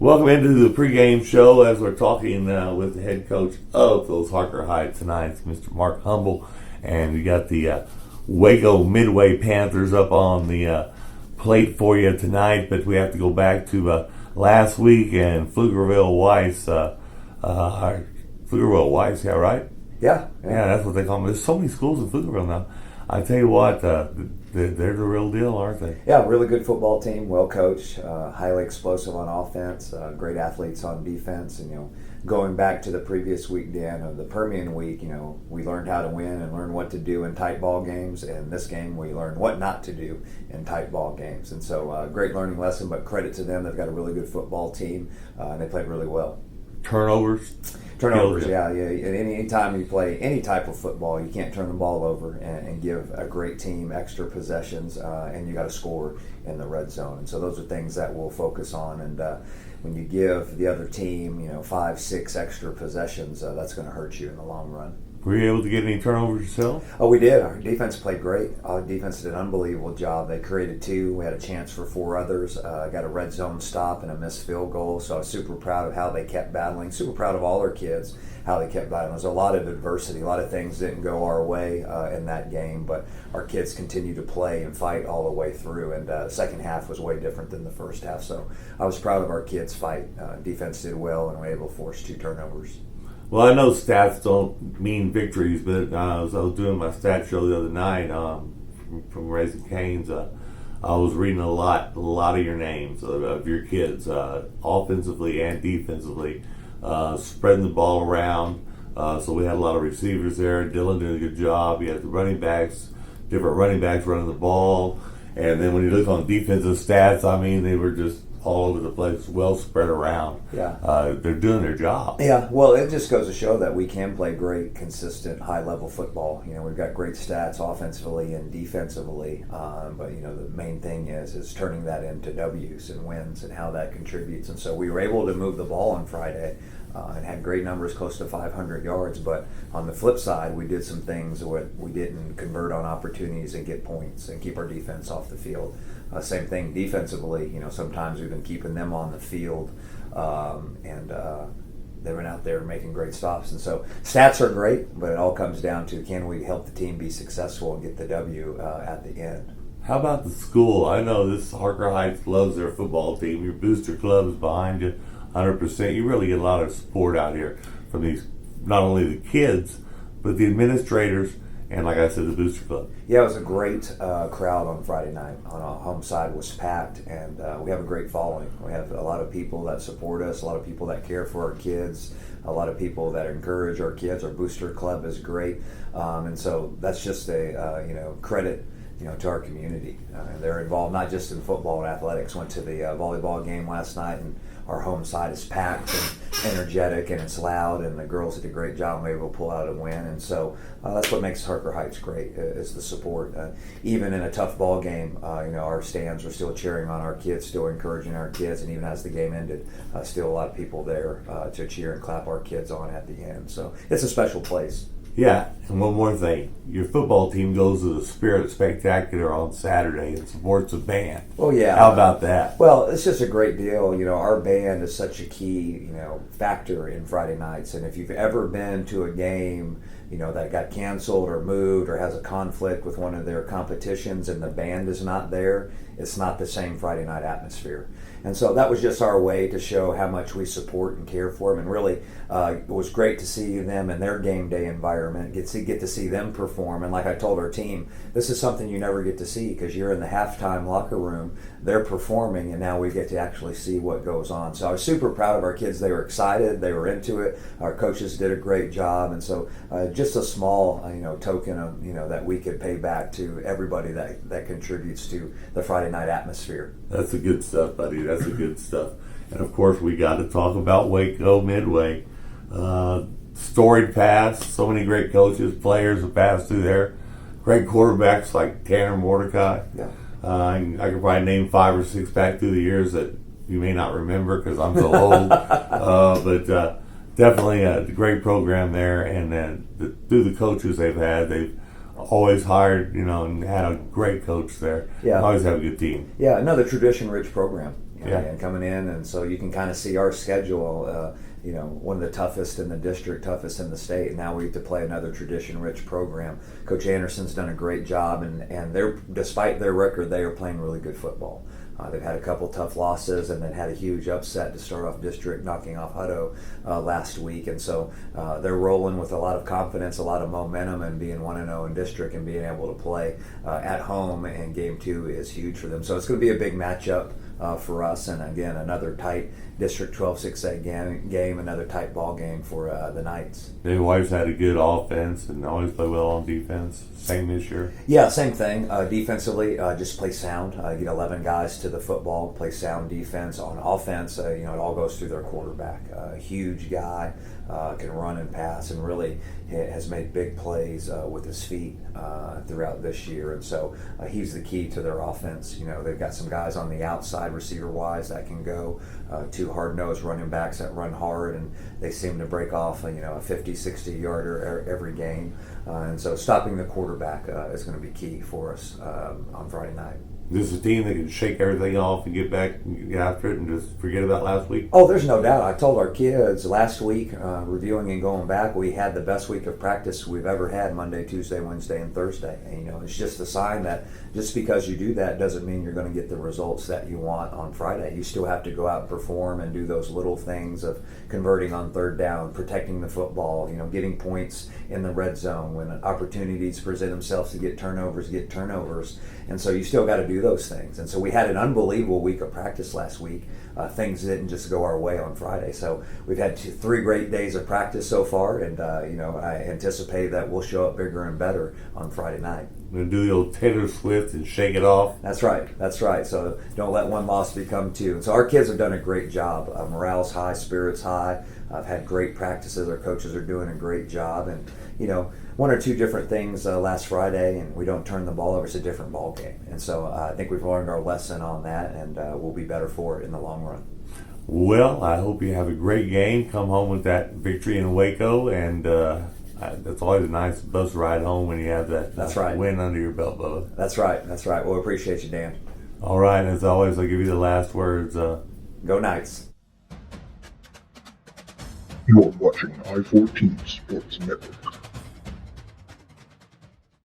Welcome into the pregame show as we're talking with the head coach of those Harker Heights tonight, Mr. Mark Humble. And we got the Waco Midway Panthers up on the plate for you tonight, but we have to go back to last week and Pflugerville-Weiss. Pflugerville-Weiss, yeah, right? Yeah, that's what they call them. There's so many schools in Pflugerville now. I tell you what, they're the real deal, aren't they? Yeah, really good football team, well coached, highly explosive on offense, great athletes on defense. And going back to the previous week, Dan, of the Permian week, we learned how to win and learned what to do in tight ball games. And this game, we learned what not to do in tight ball games. And so, great learning lesson. But credit to them, they've got a really good football team, and they played really well. Turnovers, yeah. And anytime you play any type of football, you can't turn the ball over and give a great team extra possessions, and you got to score in the red zone. And so those are things that we'll focus on. And when you give the other team, 5-6 extra possessions, that's going to hurt you in the long run. Were you able to get any turnovers yourself? Oh, we did. Our defense played great. Our defense did an unbelievable job. They created 2. We had a chance for 4 others. Got a red zone stop and a missed field goal. So I was super proud of how they kept battling. Super proud of all our kids, how they kept battling. There was a lot of adversity. A lot of things didn't go our way in that game, but our kids continued to play and fight all the way through. And the second half was way different than the first half. So I was proud of our kids' fight. Defense did well and were able to force 2 turnovers. Well, I know stats don't mean victories, but as I was doing my stat show the other night from Raising Cane's, I was reading a lot of your names of your kids, offensively and defensively, spreading the ball around. So we had a lot of receivers there. Dylan did a good job. You had the different running backs running the ball. And then when you look on defensive stats, they were just all over the place, well spread around. Yeah. They're doing their job. Yeah, well, it just goes to show that we can play great, consistent, high-level football. We've got great stats offensively and defensively, but, the main thing is turning that into W's and wins and how that contributes. And so we were able to move the ball on Friday and had great numbers, close to 500 yards. But on the flip side, we did some things where we didn't convert on opportunities and get points and keep our defense off the field. Same thing defensively. Sometimes we've been keeping them on the field, and they've been out there making great stops. And so stats are great, but it all comes down to, can we help the team be successful and get the W at the end? How about the school? I know this Harker Heights loves their football team. Your booster club is behind you 100%. You really get a lot of support out here from these, not only the kids, but the administrators, and like I said, the booster club. Yeah, it was a great crowd on Friday night. On our home side was packed, and we have a great following. We have a lot of people that support us, a lot of people that care for our kids, a lot of people that encourage our kids. Our booster club is great, and so that's just a credit to our community. They're involved not just in football and athletics. Went to the volleyball game last night, and our home side is packed and energetic, and it's loud, and the girls did a great job and were able to pull out a win. And so that's what makes Harker Heights great, is the support. Even in a tough ball game, our stands were still cheering on our kids, still encouraging our kids, and even as the game ended, still a lot of people there to cheer and clap our kids on at the end. So it's a special place. Yeah, and one more thing. Your football team goes to the Spirit Spectacular on Saturday and supports the band. Oh, yeah. How about that? Well, it's just a great deal. Our band is such a key, factor in Friday nights. And if you've ever been to a game, that got canceled or moved or has a conflict with one of their competitions and the band is not there, it's not the same Friday night atmosphere. And so that was just our way to show how much we support and care for them. And really, it was great to see them in their game day environment, get to see them perform. And like I told our team, this is something you never get to see, because you're in the halftime locker room, they're performing, and now we get to actually see what goes on. So I was super proud of our kids. They were excited. They were into it. Our coaches did a great job. And so just a small, token of, that we could pay back to everybody that contributes to the Friday night atmosphere. That's the good stuff, buddy. That's the good stuff. And of course, we got to talk about Waco Midway. Storied past, so many great coaches, players have passed through there. Great quarterbacks like Tanner Mordecai. Yeah. I could probably name 5 or 6 back through the years that you may not remember because I'm so old. But definitely a great program there. And then through the coaches they've always hired, and had a great coach there. Yeah. Always have a good team. Yeah, another tradition-rich program. and coming in, and so you can kind of see our schedule. One of the toughest in the district, toughest in the state. And now we get to play another tradition-rich program. Coach Anderson's done a great job, and they're, despite their record, they are playing really good football. They've had a couple tough losses and then had a huge upset to start off district, knocking off Hutto last week. And so they're rolling with a lot of confidence, a lot of momentum, and being 1-0 in district and being able to play at home. And game 2 is huge for them. So it's going to be a big matchup for us. And again, another tight District 12 6A game, another tight ball game for the Knights. They've always had a good offense and always play well on defense. Same this year? Yeah, same thing. Defensively, just play sound. Get 11 guys to the football, play sound defense. On offense, it all goes through their quarterback. A huge guy, can run and pass, and really has made big plays with his feet throughout this year. And so he's the key to their offense. They've got some guys on the outside receiver-wise that can go. 2 hard-nosed running backs that run hard, and they seem to break off a 50, 60-yarder every game. And so stopping the quarterback is going to be key for us on Friday night. This is a team that can shake everything off and get back and get after it and just forget about last week? Oh, there's no doubt. I told our kids last week, reviewing and going back, we had the best week of practice we've ever had Monday, Tuesday, Wednesday, and Thursday. And, it's just a sign that just because you do that doesn't mean you're going to get the results that you want on Friday. You still have to go out and perform and do those little things of converting on third down, protecting the football, getting points in the red zone when opportunities present themselves to get turnovers. And so you still got to do those things. And so we had an unbelievable week of practice last week. Things didn't just go our way on Friday. So we've had 3 great days of practice so far, and I anticipate that we'll show up bigger and better on Friday night. I'm going to do the old Taylor Swift and shake it off. That's right. So don't let one loss become 2. And so our kids have done a great job. Morale's high, spirits high. I've had great practices. Our coaches are doing a great job. And, 1 or 2 different things last Friday, and we don't turn the ball over. It's a different ball game. And so I think we've learned our lesson on that, and we'll be better for it in the long run. Well, I hope you have a great game. Come home with that victory in Waco, and that's always a nice bus ride home when you have that win under your belt, Bubba. That's right. Well, appreciate you, Dan. All right, as always, I'll give you the last words. Go Knights. You are watching I-14 Sports Network.